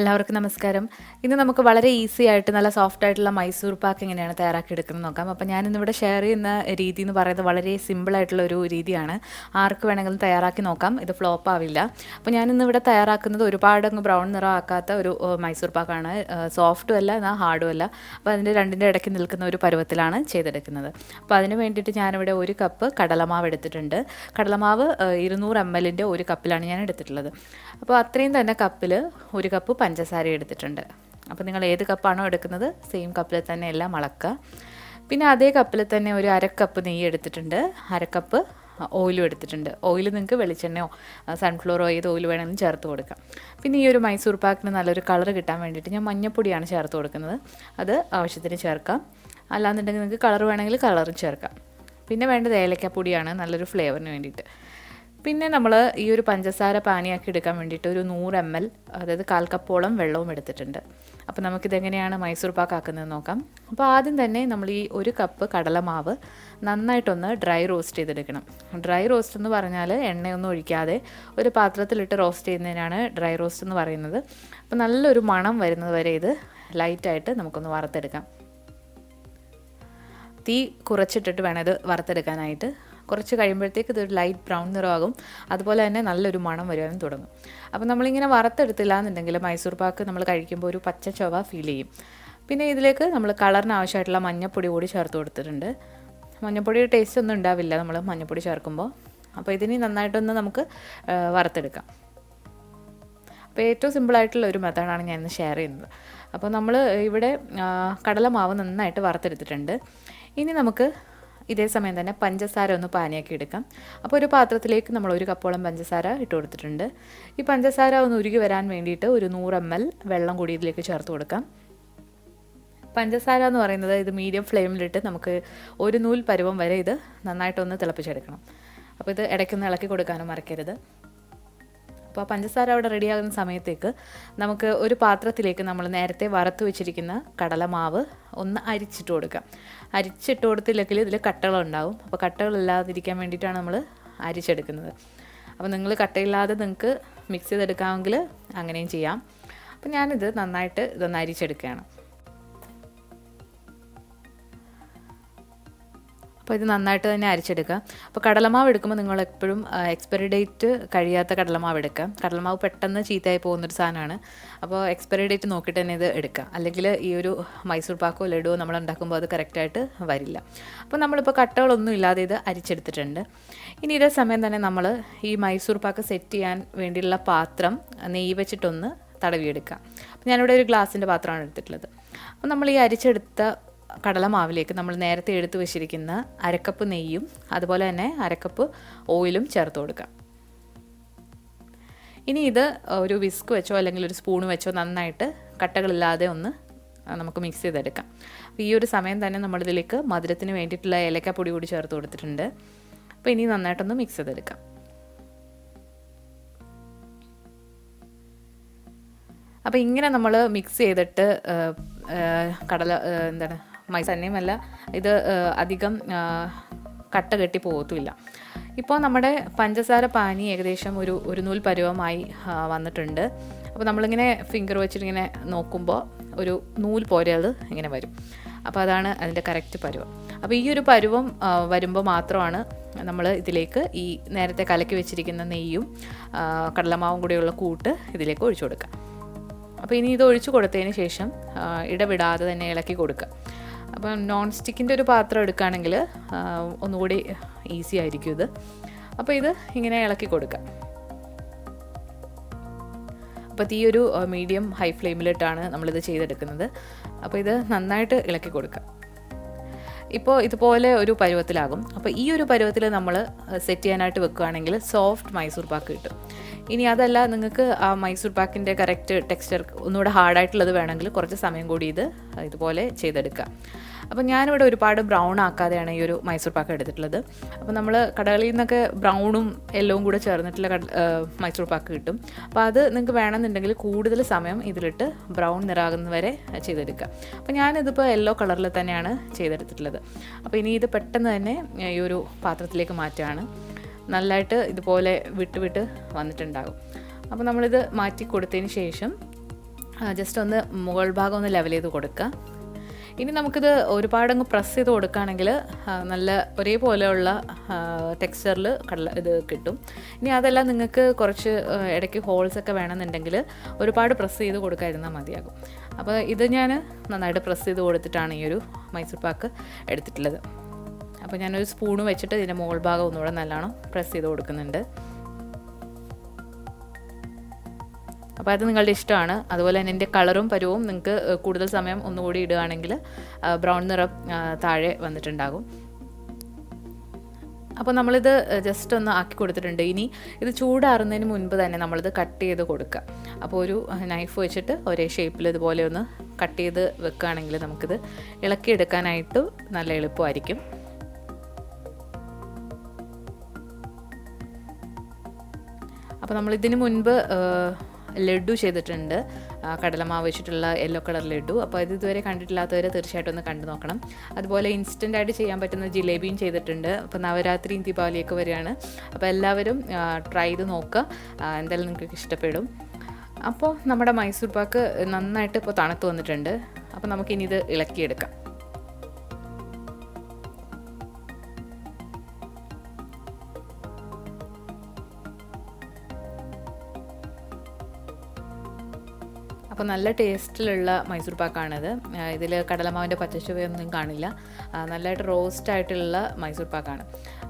എല്ലാവർക്കും നമസ്കാരം. ഇന്ന് നമുക്ക് വളരെ ഈസി ആയിട്ട് നല്ല സോഫ്റ്റ് ആയിട്ടുള്ള മൈസൂർ പാക്ക് എങ്ങനെയാണ് തയ്യാറാക്കി എടുക്കുന്നത് നോക്കാം. അപ്പോൾ ഞാനിന്നിവിടെ ഷെയർ ചെയ്യുന്ന രീതി എന്ന് പറയുന്നത് വളരെ സിമ്പിൾ ആയിട്ടുള്ള ഒരു രീതിയാണ്. ആർക്ക് വേണമെങ്കിലും തയ്യാറാക്കി നോക്കാം, ഇത് ഫ്ലോപ്പ് ആവില്ല. അപ്പോൾ ഞാനിന്നിവിടെ തയ്യാറാക്കുന്നത് ഒരുപാട് അങ്ങ് ബ്രൗൺ നിറം ആക്കാത്ത ഒരു മൈസൂർ പാക്കാണ്. സോഫ്റ്റും അല്ല എന്നാൽ ഹാർഡും അല്ല. അപ്പോൾ അതിൻ്റെ രണ്ടിൻ്റെ ഇടയ്ക്ക് നിൽക്കുന്ന ഒരു പരുവത്തിലാണ് ചെയ്തെടുക്കുന്നത്. അപ്പോൾ അതിന് വേണ്ടിയിട്ട് ഞാനിവിടെ 1 കപ്പ് കടലമാവ് എടുത്തിട്ടുണ്ട്. കടലമാവ് 200 ml ഒരു കപ്പിലാണ് ഞാൻ എടുത്തിട്ടുള്ളത്. അപ്പോൾ അത്രയും തന്നെ കപ്പിൽ 1 കപ്പ് പഞ്ചസാര എടുത്തിട്ടുണ്ട്. അപ്പോൾ നിങ്ങൾ ഏത് കപ്പാണോ എടുക്കുന്നത് സെയിം കപ്പിൽ തന്നെ എല്ലാം അളക്കുക. പിന്നെ അതേ കപ്പിൽ തന്നെ ഒരു 1/2 കപ്പ് നെയ്യ് എടുത്തിട്ടുണ്ട്. 1/2 കപ്പ് ഓയിലും എടുത്തിട്ടുണ്ട്. ഓയിൽ നിങ്ങൾക്ക് വെളിച്ചെണ്ണയോ സൺഫ്ലവറോ ഏത് ഓയിൽ വേണമെങ്കിലും ചേർത്ത് കൊടുക്കാം. പിന്നെ ഈ ഒരു മൈസൂർ പാക്കിന് നല്ലൊരു കളർ കിട്ടാൻ വേണ്ടിയിട്ട് ഞാൻ മഞ്ഞൾപ്പൊടിയാണ് ചേർത്ത് കൊടുക്കുന്നത്. അത് ആവശ്യത്തിന് ചേർക്കാം. അല്ലാന്നുണ്ടെങ്കിൽ നിങ്ങൾക്ക് കളർ വേണമെങ്കിൽ കളറും ചേർക്കാം. പിന്നെ വേണ്ടത് ഏലക്കാപ്പൊടിയാണ് നല്ലൊരു ഫ്ലേവറിന് വേണ്ടിയിട്ട്. പിന്നെ നമ്മൾ ഈ ഒരു പഞ്ചസാര പാനിയാക്കി എടുക്കാൻ വേണ്ടിയിട്ട് ഒരു 100 ml, അതായത് 1/4 കപ്പോളം വെള്ളവും എടുത്തിട്ടുണ്ട്. അപ്പോൾ നമുക്കിതെങ്ങനെയാണ് മൈസൂർ പാക്ക് ആക്കുന്നത് നോക്കാം. അപ്പോൾ ആദ്യം തന്നെ നമ്മൾ ഈ 1 കപ്പ് കടലമാവ് നന്നായിട്ടൊന്ന് ഡ്രൈ റോസ്റ്റ് ചെയ്തെടുക്കണം. ഡ്രൈ റോസ്റ്റ് എന്ന് പറഞ്ഞാൽ എണ്ണയൊന്നും ഒഴിക്കാതെ ഒരു പാത്രത്തിലിട്ട് റോസ്റ്റ് ചെയ്യുന്നതിനാണ് ഡ്രൈ റോസ്റ്റ് എന്ന് പറയുന്നത്. അപ്പോൾ നല്ലൊരു മണം വരുന്നത് വരെ ഇത് ലൈറ്റായിട്ട് നമുക്കൊന്ന് വറുത്തെടുക്കാം. തീ കുറച്ചിട്ടിട്ട് വേണം ഇത് വറുത്തെടുക്കാനായിട്ട്. കുറച്ച് കഴിയുമ്പോഴത്തേക്ക് ഇതൊരു ലൈറ്റ് ബ്രൗൺ നിറമാകും. അതുപോലെ തന്നെ നല്ലൊരു മണം വരുവാനും തുടങ്ങും. അപ്പോൾ നമ്മളിങ്ങനെ വറുത്തെടുത്തില്ല എന്നുണ്ടെങ്കിൽ മൈസൂർ പാക്ക് നമ്മൾ കഴിക്കുമ്പോൾ ഒരു പച്ച ചൊവ ഫീൽ ചെയ്യും. പിന്നെ ഇതിലേക്ക് നമ്മൾ കളറിന് ആവശ്യമായിട്ടുള്ള മഞ്ഞൾപ്പൊടി കൂടി ചേർത്ത് കൊടുത്തിട്ടുണ്ട്. മഞ്ഞൾപ്പൊടിയുടെ ടേസ്റ്റ് ഒന്നും ഉണ്ടാവില്ല നമ്മൾ മഞ്ഞൾപ്പൊടി ചേർക്കുമ്പോൾ. അപ്പോൾ ഇതിന് നന്നായിട്ടൊന്ന് നമുക്ക് വറുത്തെടുക്കാം. അപ്പോൾ ഏറ്റവും സിമ്പിളായിട്ടുള്ള ഒരു മെത്തേഡാണ് ഞാൻ ഇന്ന് ഷെയർ ചെയ്യുന്നത്. അപ്പോൾ നമ്മൾ ഇവിടെ കടലമാവ് നന്നായിട്ട് വറുത്തെടുത്തിട്ടുണ്ട്. ഇനി നമുക്ക് ഇതേ സമയം തന്നെ പഞ്ചസാര ഒന്ന് പാനിയാക്കി എടുക്കാം. അപ്പോൾ ഒരു പാത്രത്തിലേക്ക് നമ്മൾ 1 കപ്പോളം പഞ്ചസാര ഇട്ട് കൊടുത്തിട്ടുണ്ട്. ഈ പഞ്ചസാര ഒന്ന് ഉരുകി വരാൻ വേണ്ടിയിട്ട് ഒരു 100 ml വെള്ളം കൂടി ഇതിലേക്ക് ചേർത്ത് കൊടുക്കാം. പഞ്ചസാര എന്ന് പറയുന്നത് ഇത് മീഡിയം ഫ്ലെയിമിലിട്ട് നമുക്ക് ഒരു നൂൽ പരുവം വരെ ഇത് നന്നായിട്ടൊന്ന് തിളപ്പിച്ചെടുക്കണം. അപ്പോൾ ഇത് ഇടയ്ക്കൊന്ന് ഇളക്കി കൊടുക്കാനും മറക്കരുത്. അപ്പോൾ പഞ്ചസാര അവിടെ റെഡിയാകുന്ന സമയത്തേക്ക് നമുക്ക് ഒരു പാത്രത്തിലേക്ക് നമ്മൾ നേരത്തെ വറുത്ത് വെച്ചിരിക്കുന്ന കടലമാവ് ഒന്ന് അരിച്ചിട്ട് കൊടുക്കാം. അരിച്ചിട്ട് കൊടുത്തില്ലെങ്കിൽ ഇതിൽ കട്ടകളുണ്ടാവും. അപ്പോൾ കട്ടകളില്ലാതിരിക്കാൻ വേണ്ടിയിട്ടാണ് നമ്മൾ അരിച്ചെടുക്കുന്നത്. അപ്പോൾ നിങ്ങൾ കട്ടയില്ലാതെ നിങ്ങൾക്ക് മിക്സ് ചെയ്തെടുക്കാമെങ്കിൽ അങ്ങനെയും ചെയ്യാം. അപ്പോൾ ഞാനിത് നന്നായിട്ട് ഇതൊന്ന് അരിച്ചെടുക്കുകയാണ്. അപ്പോൾ ഇത് നന്നായിട്ട് തന്നെ അരിച്ചെടുക്കുക. അപ്പോൾ കടലമാവ് എടുക്കുമ്പോൾ നിങ്ങൾ എപ്പോഴും എക്സ്പയറി ഡേറ്റ് കഴിയാത്ത കടലമാവ് എടുക്കുക. കടലമാവ് പെട്ടെന്ന് ചീത്തയായി പോകുന്നൊരു സാധനമാണ്. അപ്പോൾ എക്സ്പയറി ഡേറ്റ് നോക്കിയിട്ട് തന്നെ ഇത് എടുക്കുക. അല്ലെങ്കിൽ ഈ ഒരു മൈസൂർ പാക്കോ ലഡുവോ നമ്മൾ ഉണ്ടാക്കുമ്പോൾ അത് കറക്റ്റായിട്ട് വരില്ല. അപ്പോൾ നമ്മളിപ്പോൾ കട്ടകളൊന്നും ഇല്ലാതെ ഇത് അരിച്ചെടുത്തിട്ടുണ്ട്. ഇനി ഇതേ സമയം തന്നെ നമ്മൾ ഈ മൈസൂർ പാക്ക് സെറ്റ് ചെയ്യാൻ വേണ്ടിയുള്ള പാത്രം നെയ്യ് വെച്ചിട്ടൊന്ന് തടവിയെടുക്കുക. അപ്പോൾ ഞാനിവിടെ ഒരു ഗ്ലാസിൻ്റെ പാത്രമാണ് എടുത്തിട്ടുള്ളത്. അപ്പോൾ നമ്മൾ ഈ അരിച്ചെടുത്ത കടലമാവിലേക്ക് നമ്മൾ നേരത്തെ എടുത്തു വെച്ചിരിക്കുന്ന 1/2 കപ്പ് നെയ്യും അതുപോലെ തന്നെ 1/2 കപ്പ് ഓയിലും ചേർത്ത് കൊടുക്കാം. ഇനി ഇത് ഒരു വിസ്ക് വെച്ചോ അല്ലെങ്കിൽ ഒരു സ്പൂൺ വെച്ചോ നന്നായിട്ട് കട്ടകളില്ലാതെ ഒന്ന് നമുക്ക് മിക്സ് ചെയ്തെടുക്കാം. അപ്പോൾ ഈ ഒരു സമയം തന്നെ നമ്മളിതിലേക്ക് മധുരത്തിന് വേണ്ടിയിട്ടുള്ള ഏലക്കാപ്പൊടി കൂടി ചേർത്ത് കൊടുത്തിട്ടുണ്ട്. അപ്പോൾ ഇനി നന്നായിട്ടൊന്ന് മിക്സ് ചെയ്തെടുക്കാം. അപ്പോൾ ഇങ്ങനെ നമ്മൾ മിക്സ് ചെയ്തിട്ട് തന്നെയുമല്ല ഇത് അധികം കട്ട കെട്ടി പോകത്തുമില്ല. ഇപ്പോൾ നമ്മുടെ പഞ്ചസാര പാനി ഏകദേശം ഒരു നൂൽ പരുവമായി വന്നിട്ടുണ്ട്. അപ്പോൾ നമ്മളിങ്ങനെ ഫിംഗർ വെച്ചിട്ടിങ്ങനെ നോക്കുമ്പോൾ ഒരു നൂൽ പോലെ അത് ഇങ്ങനെ വരും. അപ്പോൾ അതാണ് അതിൻ്റെ കറക്റ്റ് പരുവം. അപ്പോൾ ഈ ഒരു പരുവം വരുമ്പോൾ മാത്രമാണ് നമ്മൾ ഇതിലേക്ക് ഈ നേരത്തെ കലക്കി വെച്ചിരിക്കുന്ന നെയ്യും കടലമാവും കൂടെയുള്ള കൂട്ട് ഇതിലേക്ക് ഒഴിച്ചു കൊടുക്കുക. അപ്പോൾ ഇനി ഇത് ഒഴിച്ചു കൊടുത്തതിന് ശേഷം ഇടവിടാതെ തന്നെ ഇളക്കി കൊടുക്കുക. അപ്പം നോൺ സ്റ്റിക്കിൻ്റെ ഒരു പാത്രം എടുക്കുകയാണെങ്കിൽ ഒന്നുകൂടി ഈസി ആയിരിക്കും ഇത്. അപ്പോൾ ഇത് ഇങ്ങനെ ഇളക്കി കൊടുക്കുക. അപ്പോൾ തീ ഒരു മീഡിയം ഹൈ ഫ്ലെയിമിലിട്ടാണ് നമ്മളിത് ചെയ്തെടുക്കുന്നത്. അപ്പോൾ ഇത് നന്നായിട്ട് ഇളക്കി കൊടുക്കുക. ഇപ്പോൾ ഇതുപോലെ ഒരു പരുവത്തിലാകും. അപ്പോൾ ഈ ഒരു പരുവത്തിൽ നമ്മൾ സെറ്റ് ചെയ്യാനായിട്ട് വെക്കുകയാണെങ്കിൽ സോഫ്റ്റ് മൈസൂർ പാക്ക് കിട്ടും. ഇനി അതല്ല നിങ്ങൾക്ക് ആ മൈസൂർ പാക്കിൻ്റെ കറക്റ്റ് ടെക്സ്ചർ ഒന്നുകൂടെ ഹാർഡായിട്ടുള്ളത് വേണമെങ്കിൽ കുറച്ച് സമയം കൂടി ഇതുപോലെ ചെയ്തെടുക്കുക. അപ്പോൾ ഞാനിവിടെ ഒരുപാട് ബ്രൗൺ ആക്കാതെയാണ് ഈ ഒരു മൈസൂർ പാക്ക് എടുത്തിട്ടുള്ളത്. അപ്പോൾ നമ്മൾ കടകളിൽ നിന്നൊക്കെ ബ്രൗണും യെല്ലോവും കൂടെ ചേർന്നിട്ടുള്ള മൈസൂർ പാക്ക് കിട്ടും. അപ്പോൾ അത് നിങ്ങൾക്ക് വേണമെന്നുണ്ടെങ്കിൽ കൂടുതൽ സമയം ഇതിലിട്ട് ബ്രൗൺ നിറാകുന്നവരെ ചെയ്തെടുക്കുക. അപ്പോൾ ഞാനിതിപ്പോൾ യെല്ലോ കളറിൽ തന്നെയാണ് ചെയ്തെടുത്തിട്ടുള്ളത്. അപ്പോൾ ഇനി ഇത് പെട്ടെന്ന് തന്നെ ഈ ഒരു പാത്രത്തിലേക്ക് മാറ്റുകയാണ്. നല്ലതായിട്ട് ഇതുപോലെ വിട്ട് വന്നിട്ടുണ്ടാകും. അപ്പോൾ നമ്മളിത് മാറ്റി കൊടുത്തതിന് ശേഷം ജസ്റ്റ് ഒന്ന് മുകൾ ഭാഗം ഒന്ന് ലെവൽ ചെയ്ത് കൊടുക്കുക. ഇനി നമുക്കിത് ഒരുപാടങ്ങ് പ്രസ് ചെയ്ത് കൊടുക്കുകയാണെങ്കിൽ നല്ല ഒരേപോലെയുള്ള ടെക്സ്ചറിൽ ഇത് കിട്ടും. ഇനി അതെല്ലാം നിങ്ങൾക്ക് കുറച്ച് ഇടയ്ക്ക് ഹോൾസൊക്കെ വേണമെന്നുണ്ടെങ്കിൽ ഒരുപാട് പ്രസ് ചെയ്ത് കൊടുക്കാതിരുന്നാൽ മതിയാകും. അപ്പോൾ ഇത് ഞാൻ നന്നായിട്ട് പ്രസ് ചെയ്ത് കൊടുത്തിട്ടാണ് ഈ ഒരു മൈസൂർ പാക്ക് എടുത്തിട്ടുള്ളത്. അപ്പോൾ ഞാനൊരു സ്പൂണ് വെച്ചിട്ട് ഇതിൻ്റെ മുകൾ ഭാഗം ഒന്നുകൂടെ നല്ലോണം പ്രസ് ചെയ്ത് കൊടുക്കുന്നുണ്ട്. അപ്പോൾ അത് നിങ്ങളുടെ ഇഷ്ടമാണ്. അതുപോലെ തന്നെ എൻ്റെ കളറും പരുവും നിങ്ങൾക്ക് കൂടുതൽ സമയം ഒന്നുകൂടി ഇടുകയാണെങ്കിൽ ബ്രൗൺ നിറം താഴെ വന്നിട്ടുണ്ടാകും. അപ്പോൾ നമ്മളിത് ജസ്റ്റ് ഒന്ന് ആക്കി കൊടുത്തിട്ടുണ്ട്. ഇനി ഇത് ചൂടാറുന്നതിന് മുൻപ് തന്നെ നമ്മളിത് കട്ട് ചെയ്ത് കൊടുക്കുക. അപ്പോൾ ഒരു നൈഫ് വെച്ചിട്ട് ഒരേ ഷേപ്പിൽ ഇതുപോലെ ഒന്ന് കട്ട് ചെയ്ത് വെക്കുകയാണെങ്കിൽ നമുക്കിത് ഇളക്കിയെടുക്കാനായിട്ട് നല്ല എളുപ്പമായിരിക്കും. അപ്പോൾ നമ്മളിതിന് മുൻപ് ലഡു ചെയ്തിട്ടുണ്ട്, കടലമാവ് വെച്ചിട്ടുള്ള യെല്ലോ കളർ ലഡു. അപ്പോൾ ഇത് ഇതുവരെ കണ്ടിട്ടില്ലാത്തവർ തീർച്ചയായിട്ടും ഒന്ന് കണ്ടു നോക്കണം. അതുപോലെ ഇൻസ്റ്റൻ്റായിട്ട് ചെയ്യാൻ പറ്റുന്ന ജിലേബിയും ചെയ്തിട്ടുണ്ട്. അപ്പോൾ നവരാത്രിയും ദീപാവലിയൊക്കെ വരികയാണ്. അപ്പോൾ എല്ലാവരും ട്രൈ ചെയ്ത് നോക്കുക, എന്തായാലും നിങ്ങൾക്ക് ഇഷ്ടപ്പെടും. അപ്പോൾ നമ്മുടെ മൈസൂർ പാക്ക് നന്നായിട്ട് ഇപ്പോൾ തണുത്ത് വന്നിട്ടുണ്ട്. അപ്പോൾ നമുക്കിനി ഇത് ഇളക്കിയെടുക്കാം. അപ്പോൾ നല്ല ടേസ്റ്റിലുള്ള മൈസൂർ പാക്കാണിത്. ഇതിൽ കടലമാവിൻ്റെ പച്ചച്ചുവയൊന്നും കാണില്ല. നല്ലതായിട്ട് റോസ്റ്റായിട്ടുള്ള മൈസൂർ പാക്കാണ്.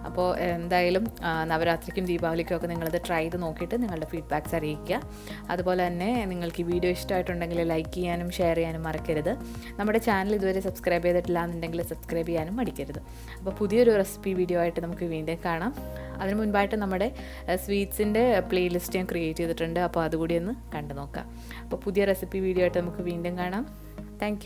അപ്പോൾ എന്തായാലും നവരാത്രിക്കും ദീപാവലിക്കും ഒക്കെ നിങ്ങളിത് ട്രൈ ചെയ്ത് നോക്കിയിട്ട് നിങ്ങളുടെ ഫീഡ്ബാക്ക്സ് അറിയിക്കുക. അതുപോലെ തന്നെ നിങ്ങൾക്ക് ഈ വീഡിയോ ഇഷ്ടമായിട്ടുണ്ടെങ്കിൽ ലൈക്ക് ചെയ്യാനും ഷെയർ ചെയ്യാനും മറക്കരുത്. നമ്മുടെ ചാനൽ ഇതുവരെ സബ്സ്ക്രൈബ് ചെയ്തിട്ടില്ല എന്നുണ്ടെങ്കിൽ സബ്സ്ക്രൈബ് ചെയ്യാനും മടിക്കരുത്. അപ്പോൾ പുതിയൊരു റെസിപ്പി വീഡിയോ ആയിട്ട് നമുക്ക് വീണ്ടും കാണാം. അതിന് മുൻപായിട്ട് നമ്മുടെ സ്വീറ്റ്സിൻ്റെ പ്ലേലിസ്റ്റ് ഞാൻ ക്രിയേറ്റ് ചെയ്തിട്ടുണ്ട്. അപ്പോൾ അതുകൂടി ഒന്ന് കണ്ടു നോക്കാം. അപ്പോൾ പുതിയ റെസിപ്പി വീഡിയോ ആയിട്ട് നമുക്ക് വീണ്ടും കാണാം. താങ്ക്